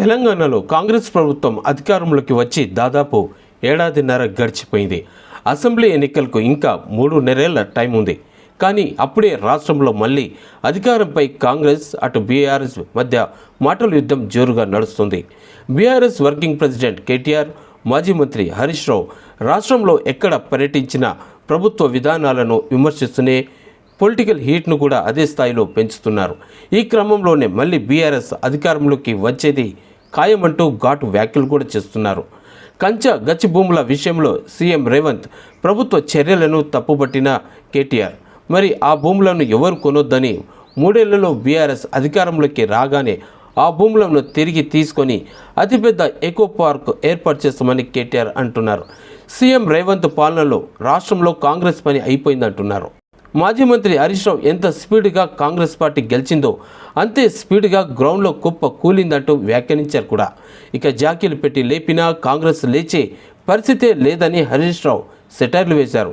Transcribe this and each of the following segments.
తెలంగాణలో కాంగ్రెస్ ప్రభుత్వం అధికారంలోకి వచ్చి దాదాపు ఏడాదిన్నర గడిచిపోయింది. అసెంబ్లీ ఎన్నికలకు ఇంకా 3 నెలల టైం ఉంది. కానీ అప్పుడే రాష్ట్రంలో మళ్ళీ అధికారంపై కాంగ్రెస్ అటు బీఆర్ఎస్ మధ్య మాటల యుద్ధం జోరుగా నడుస్తుంది. బీఆర్ఎస్ వర్కింగ్ ప్రెసిడెంట్ కేటీఆర్, మాజీ మంత్రి హరీష్ రావు రాష్ట్రంలో ఎక్కడ పర్యటించినా ప్రభుత్వ విధానాలను విమర్శిస్తూనే పొలిటికల్ హీట్ను కూడా అదే స్థాయిలో పెంచుతున్నారు. ఈ క్రమంలోనే మళ్ళీ బీఆర్ఎస్ అధికారంలోకి వచ్చేది ఖాయమంటూ ఘాటు వ్యాఖ్యలు కూడా చేస్తున్నారు. గచ్చి భూముల విషయంలో సీఎం రేవంత్ ప్రభుత్వ చర్యలను తప్పుపట్టిన కేటీఆర్ మరి ఆ భూములను ఎవరు కొనొద్దని 3 ఏళ్లలో బీఆర్ఎస్ అధికారంలోకి రాగానే ఆ భూములను తిరిగి తీసుకొని అతిపెద్ద ఎకో పార్క్ ఏర్పాటు చేస్తామని కేటీఆర్ అంటున్నారు. సీఎం రేవంత్ పాలనలో రాష్ట్రంలో కాంగ్రెస్ పని అయిపోయిందంటున్నారు. మాజీ మంత్రి హరీష్ రావు ఎంత స్పీడ్గా కాంగ్రెస్ పార్టీ గెలిచిందో అంతే స్పీడ్గా గ్రౌండ్లో కుప్ప కూలిందంటూ వ్యాఖ్యానించారు కూడా. ఇక జాకీలు పెట్టి లేపినా కాంగ్రెస్ లేచే పరిస్థితే లేదని హరీష్ రావు సెటైర్లు వేశారు.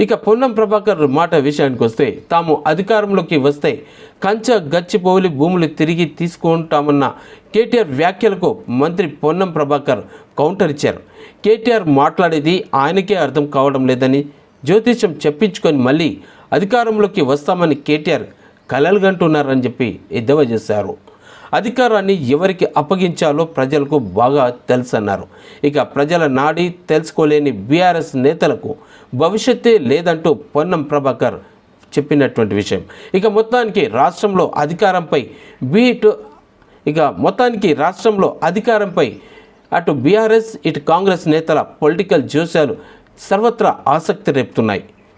ఇక పొన్నం ప్రభాకర్ మాట విషయానికి వస్తే తాము అధికారంలోకి వస్తే గచ్చిబౌలి భూములు తిరిగి తీసుకుంటామన్న కేటీఆర్ వ్యాఖ్యలకు మంత్రి పొన్నం ప్రభాకర్ కౌంటర్ ఇచ్చారు. కేటీఆర్ మాట్లాడేది ఆయనకే అర్థం కావడం లేదని, జ్యోతిష్యం చెప్పించుకొని మళ్ళీ అధికారంలోకి వస్తామని కేటీఆర్ కలలుగంటున్నారని చెప్పి ఎద్దేవా చేశారు. అధికారాన్ని ఎవరికి అప్పగించాలో ప్రజలకు బాగా తెలుసన్నారు. ఇక ప్రజల నాడి తెలుసుకోలేని బీఆర్ఎస్ నేతలకు భవిష్యత్తే లేదంటూ పొన్నం ప్రభాకర్ చెప్పినటువంటి విషయం. ఇక మొత్తానికి రాష్ట్రంలో అధికారంపై అటు బీఆర్ఎస్ ఇటు కాంగ్రెస్ నేతల పొలిటికల్ జోస్యాలు సర్వత్రా ఆసక్తి రేపుతున్నాయి.